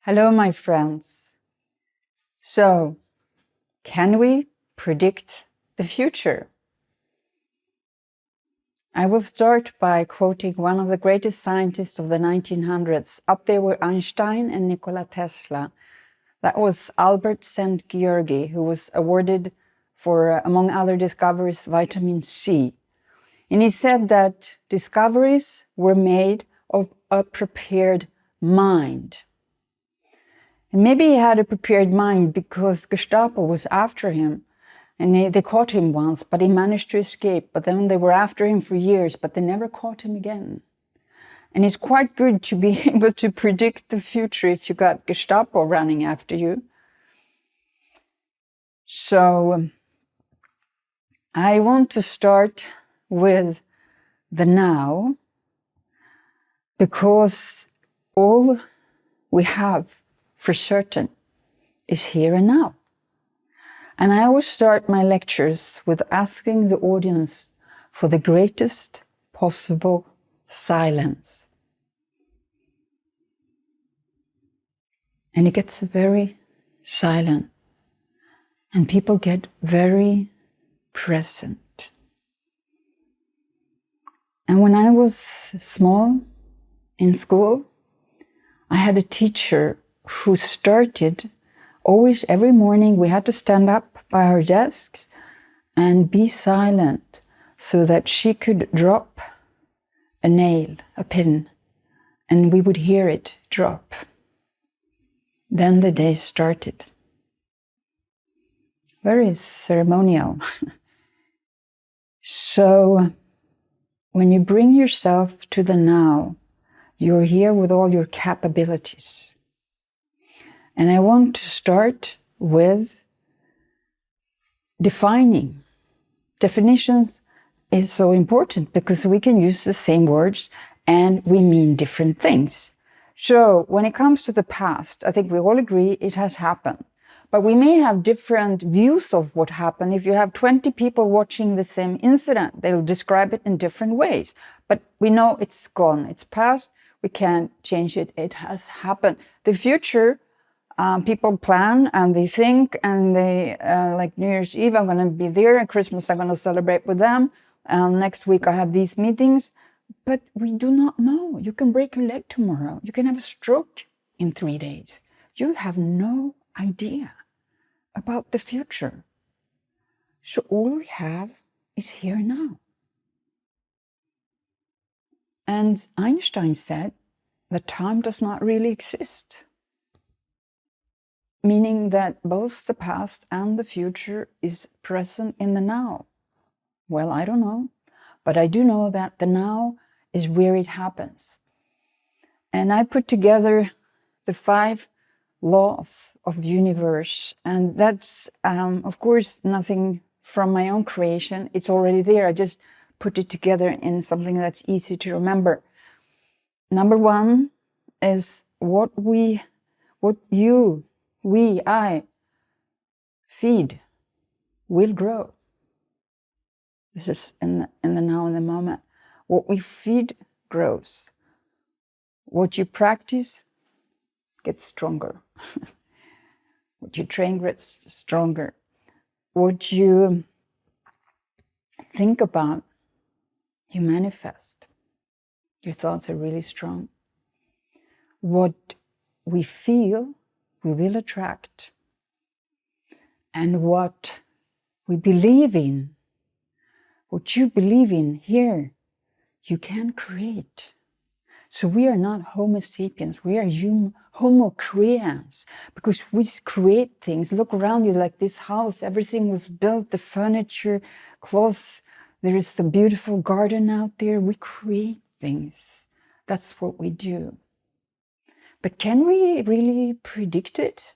Hello, my friends. So, can we predict the future? I will start by quoting one of the greatest scientists of the 1900s. Up there were Einstein and Nikola Tesla. That was Albert Szent György, who was awarded for, among other discoveries, vitamin C. And he said that discoveries were made of a prepared mind. And maybe he had a prepared mind because Gestapo was after him, and they caught him once, but he managed to escape. But then they were after him for years, but they never caught him again. And it's quite good to be able to predict the future if you got Gestapo running after you. So I want to start with the now, because all we have for certain is here and now. And I always start my lectures with asking the audience for the greatest possible silence. And it gets very silent, and people get very present. And when I was small in school, I had a teacher who started always every morning. We had to stand up by our desks and be silent so that she could drop a nail, a pin, and we would hear it drop. Then the day started. Very ceremonial. So when you bring yourself to the now, you're here with all your capabilities. And I want to start with defining. Definitions is so important because we can use the same words and we mean different things. So when it comes to the past, I think we all agree it has happened. But we may have different views of what happened. If you have 20 people watching the same incident, they'll describe it in different ways. But we know it's gone, it's past, we can't change it, it has happened. The future, people plan and they think, and they, like New Year's Eve, I'm going to be there, and Christmas, I'm going to celebrate with them. Next week, I have these meetings. But we do not know. You can break your leg tomorrow. You can have a stroke in 3 days. You have no idea about the future. So all we have is here now. And Einstein said that time does not really exist, meaning that both the past and the future is present in the now. Well, I don't know, but I do know that the now is where it happens. And I put together the 5 laws of the universe, and that's, of course, nothing from my own creation. It's already there. I just put it together in something that's easy to remember. Number 1 is what I feed will grow. This is in the now, in the moment. What we feed grows. What you practice gets stronger. What you train gets stronger. What you think about, you manifest. Your thoughts are really strong. What we feel, we will attract. And what we believe in, what you believe in here, you can create. So we are not Homo sapiens, we are Homo creans, because we create things. Look around you, like this house, everything was built, the furniture, clothes, there is a beautiful garden out there. We create things. That's what we do. But can we really predict it?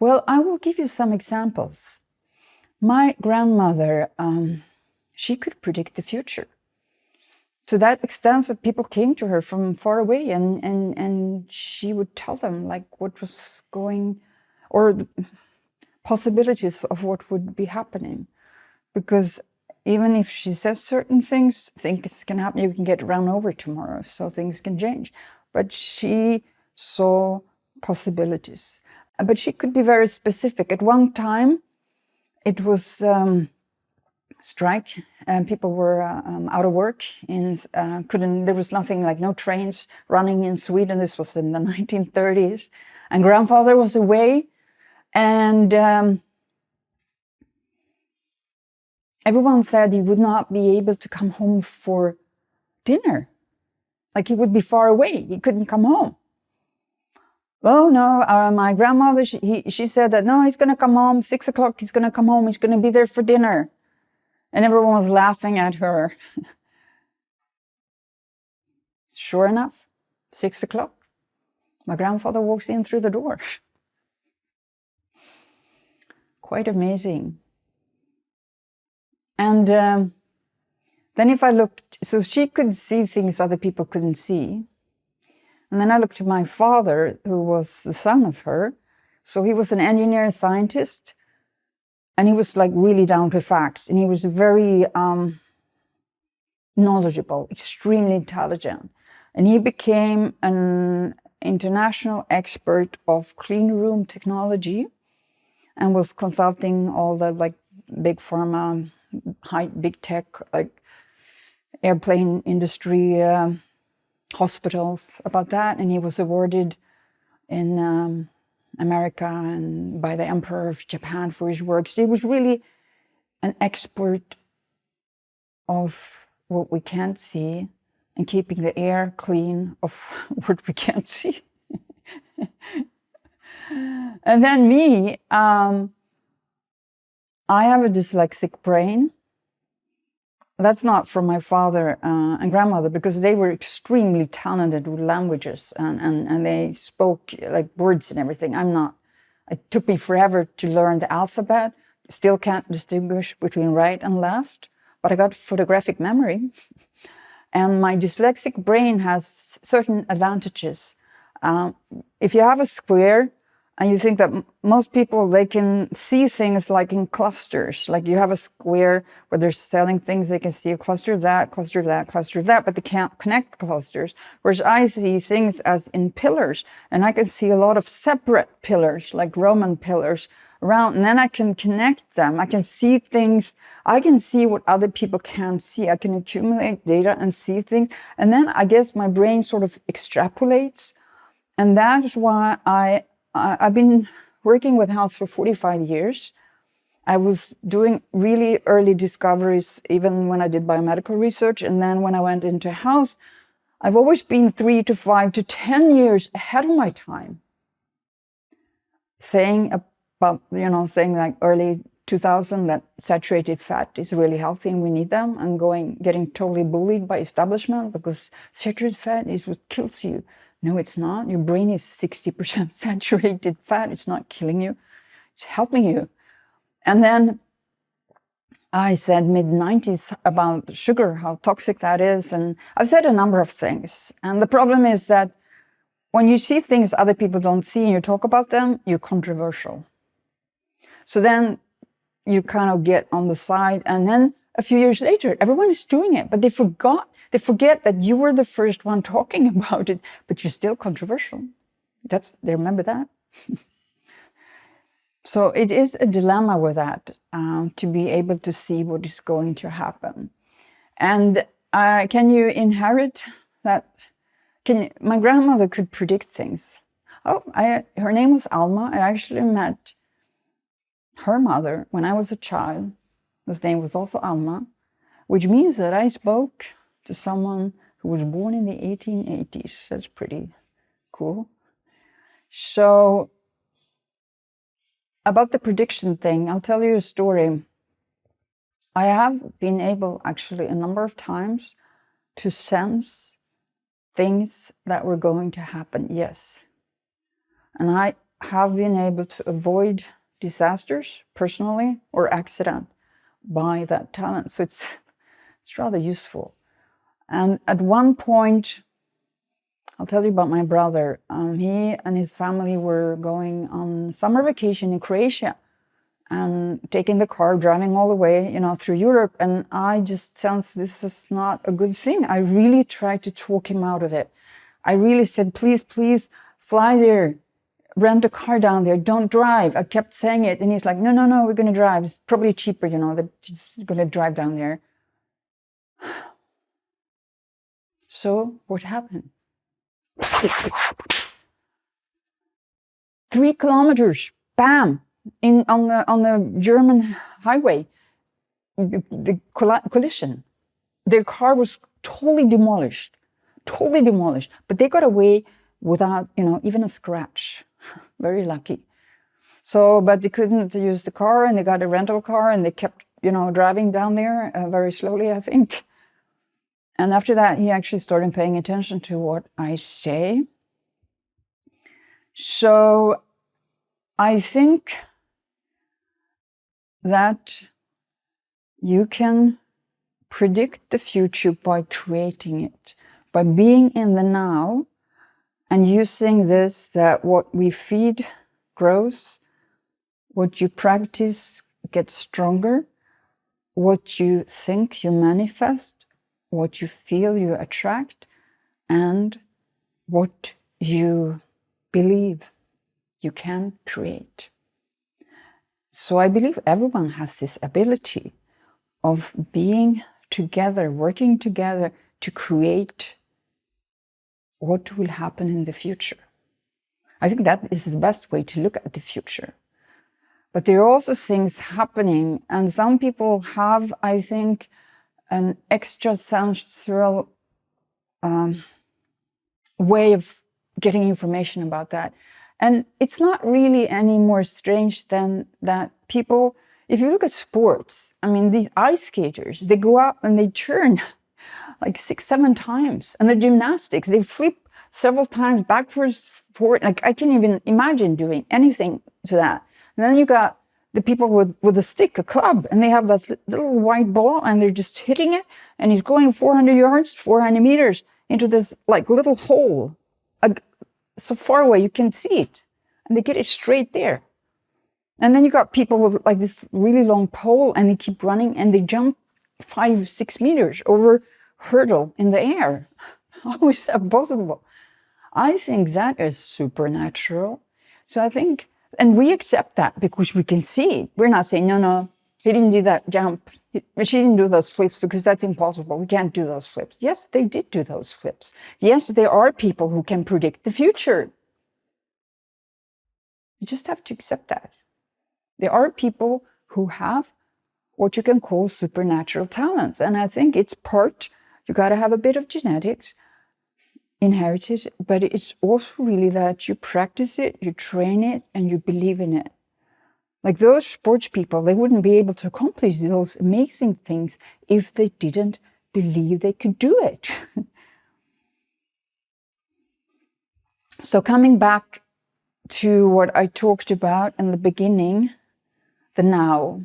Well, I will give you some examples. My grandmother, she could predict the future. To that extent that people came to her from far away, and she would tell them like what was going, or the possibilities of what would be happening. Because even if she says certain things can happen. You can get run over tomorrow, so things can change. But she saw possibilities. But she could be very specific. At one time, it was strike, and people were out of work. There was nothing, like no trains running in Sweden. This was in the 1930s, and grandfather was away, and everyone said he would not be able to come home for dinner. Like he would be far away. He couldn't come home. Well, no, my grandmother, she said that, no, he's going to come home, 6 o'clock, he's going to come home, he's going to be there for dinner. And everyone was laughing at her. Sure enough, 6 o'clock, my grandfather walks in through the door. Quite amazing. And then if I looked, so she could see things other people couldn't see. And then I looked at my father, who was the son of her. So he was an engineer and scientist, and he was like really down to facts. And he was very knowledgeable, extremely intelligent. And he became an international expert of clean room technology and was consulting all the like big pharma, big tech, like airplane industry, hospitals about that. And he was awarded in America and by the Emperor of Japan for his work. So he was really an expert of what we can't see and keeping the air clean of what we can't see. And then me, I have a dyslexic brain. That's not from my father and grandmother, because they were extremely talented with languages and they spoke like words and everything. I'm not. It took me forever to learn the alphabet. Still can't distinguish between right and left, but I got photographic memory. And my dyslexic brain has certain advantages. If you have a square, and you think that most people, they can see things like in clusters. Like you have a square where they're selling things, they can see a cluster of that, cluster of that, cluster of that, but they can't connect clusters. Whereas I see things as in pillars, and I can see a lot of separate pillars, like Roman pillars around, and then I can connect them. I can see things, I can see what other people can't see. I can accumulate data and see things. And then I guess my brain sort of extrapolates. And that is why I've been working with health for 45 years. I was doing really early discoveries, even when I did biomedical research. And then when I went into health, I've always been 3 to 5 to 10 years ahead of my time. Saying like early 2000 that saturated fat is really healthy and we need them, and getting totally bullied by establishment because saturated fat is what kills you. No, it's not. Your brain is 60% saturated fat. It's not killing you. It's helping you. And then I said mid-90s about sugar, how toxic that is. And I've said a number of things. And the problem is that when you see things other people don't see and you talk about them, you're controversial. So then you kind of get on the side, and then a few years later, everyone is doing it, but they forget that you were the first one talking about it, but you're still controversial. They remember that. So it is a dilemma with that, to be able to see what is going to happen. And can you inherit that? My grandmother could predict things. Her name was Alma. I actually met her mother when I was a child, whose name was also Alma, which means that I spoke to someone who was born in the 1880s. That's pretty cool. So about the prediction thing, I'll tell you a story. I have been able, actually, a number of times to sense things that were going to happen, yes. And I have been able to avoid disasters, personally, or accident by that talent. So it's rather useful. And at one point, I'll tell you about my brother. He and his family were going on summer vacation in Croatia and taking the car, driving all the way, through Europe. And I just sensed this is not a good thing. I really tried to talk him out of it. I really said, please, please fly there. rent a car down there, don't drive. I kept saying it, and he's like, no, no, no, we're going to drive. It's probably cheaper, you know, they're just going to drive down there. So what happened? 3 kilometers, bam, on the German highway, the collision. Their car was totally demolished, but they got away without, you know, even a scratch. Very lucky. So, but they couldn't use the car, and they got a rental car, and they kept, you know, driving down there very slowly, I think. And after that, he actually started paying attention to what I say. So I think that you can predict the future by creating it, by being in the now and using this, that what we feed grows, what you practice gets stronger, what you think you manifest, what you feel you attract, and what you believe you can create. So I believe everyone has this ability of being together, working together to create what will happen in the future. I think that is the best way to look at the future. But there are also things happening, and some people have, I think, an extrasensual way of getting information about that. And it's not really any more strange than that people, if you look at sports, I mean, these ice skaters, they go up and they turn like 6, 7 times. And the gymnastics, they flip several times backwards, forward. Like, I can't even imagine doing anything to that. And then you got the people with a stick, a club, and they have that little white ball, and they're just hitting it, and he's going 400 yards, 400 meters into this like little hole. So far away, you can see it, and they get it straight there. And then you got people with like this really long pole, and they keep running, and they jump 5, 6 meters over hurdle in the air. How is that possible? I think that is supernatural. So I think, and we accept that because we can see it. We're not saying, no, no, he didn't do that jump. She didn't do those flips because that's impossible. We can't do those flips. Yes, they did do those flips. Yes, there are people who can predict the future. You just have to accept that. There are people who have what you can call supernatural talents. And I think it's part, you got to have a bit of genetics, inherited, but it's also really that you practice it, you train it, and you believe in it. Like those sports people, they wouldn't be able to accomplish those amazing things if they didn't believe they could do it. So coming back to what I talked about in the beginning, the now,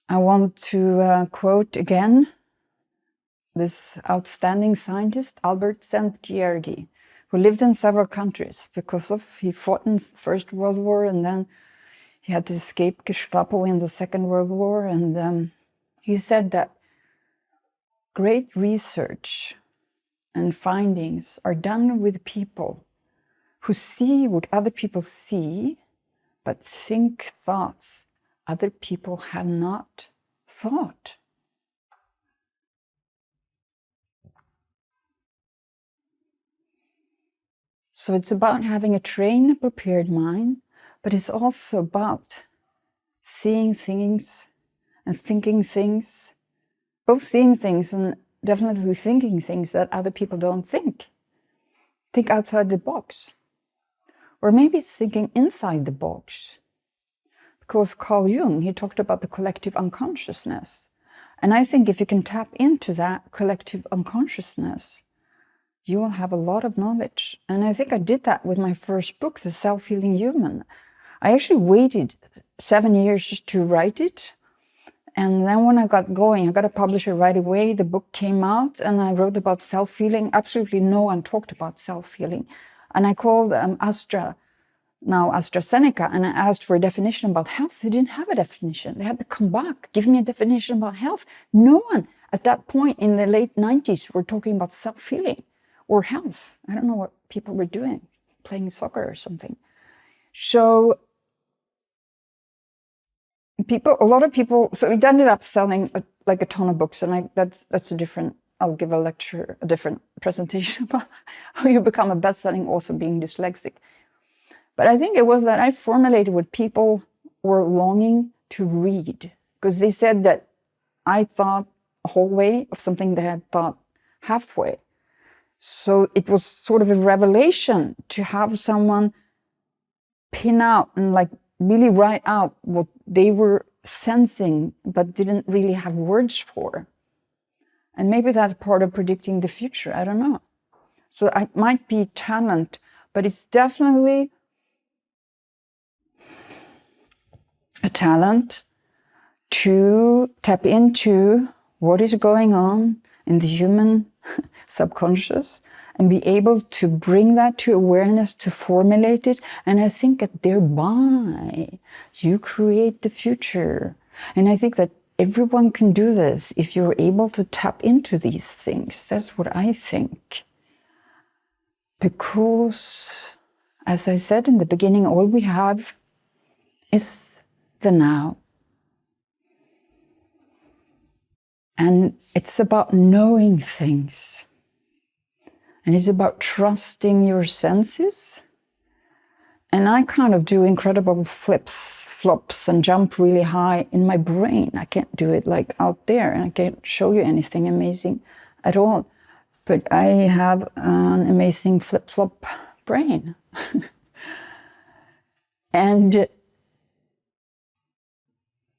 I want to quote again this outstanding scientist, Albert Szent, György, who lived in several countries because he fought in the First World War, and then he had to escape Gestapo in the Second World War. And he said that great research and findings are done with people who see what other people see, but think thoughts other people have not thought. So it's about having a trained and prepared mind, but it's also about seeing things and thinking things, both seeing things and definitely thinking things that other people don't think. Think outside the box. Or maybe it's thinking inside the box. Because Carl Jung, he talked about the collective unconsciousness. And I think if you can tap into that collective unconsciousness, you will have a lot of knowledge. And I think I did that with my first book, The Self-Healing Human. I actually waited 7 years just to write it. And then when I got going, I got a publisher right away. The book came out and I wrote about self-healing. Absolutely no one talked about self-healing. And I called AstraZeneca, and I asked for a definition about health. They didn't have a definition. They had to come back, give me a definition about health. No one at that point in the late 90s were talking about self-healing or health. I don't know what people were doing. playing soccer or something. So a lot of people, so it ended up selling like a ton of books, and that's a different, I'll give a different presentation about how you become a best-selling author being dyslexic. But I think it was that I formulated what people were longing to read, because they said that I thought a whole way of something they had thought halfway. So it was sort of a revelation to have someone pin out and like really write out what they were sensing but didn't really have words for. And maybe that's part of predicting the future, I don't know. So it might be talent, but it's definitely a talent to tap into what is going on in the human subconscious and be able to bring that to awareness, to formulate it. And I think that thereby you create the future. And I think that everyone can do this if you're able to tap into these things. That's what I think. Because, as I said in the beginning, all we have is the now. And it's about knowing things. And it's about trusting your senses. And I kind of do incredible flips, flops, and jump really high in my brain. I can't do it like out there, and I can't show you anything amazing at all. But I have an amazing flip-flop brain. And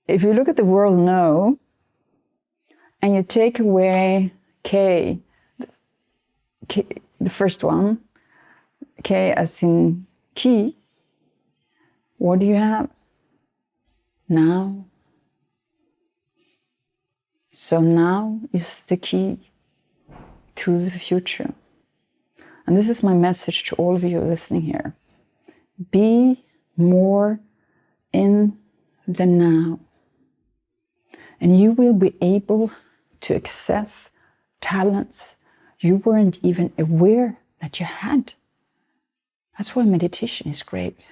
if you look at the world now, and you take away K, the first one, K as in key, what do you have? Now. So now is the key to the future. And this is my message to all of you listening here. Be more in the now. And you will be able to access talents you weren't even aware that you had. That's why meditation is great.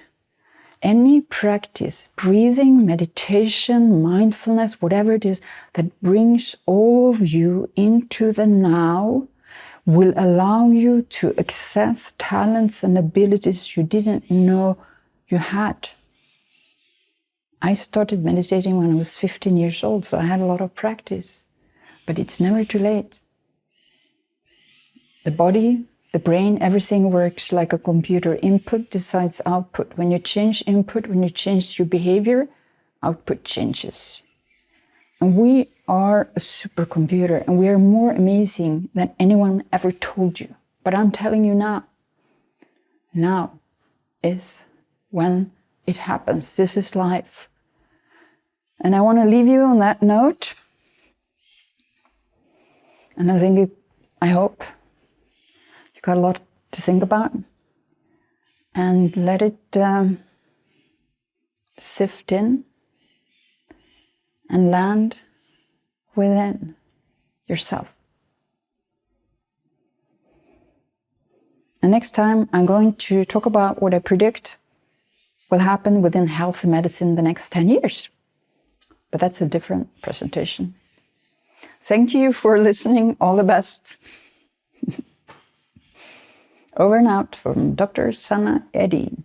Any practice, breathing, meditation, mindfulness, whatever it is that brings all of you into the now will allow you to access talents and abilities you didn't know you had. I started meditating when I was 15 years old, so I had a lot of practice. But it's never too late. The body, the brain, everything works like a computer. Input decides output. When you change input, when you change your behavior, output changes. And we are a supercomputer, and we are more amazing than anyone ever told you. But I'm telling you now, now is when it happens. This is life. And I want to leave you on that note. And I hope you got a lot to think about. And let it sift in and land within yourself. And next time I'm going to talk about what I predict will happen within health and medicine the next 10 years. But that's a different presentation. Thank you for listening. All the best. Over and out from Dr. Sanna Ehdin.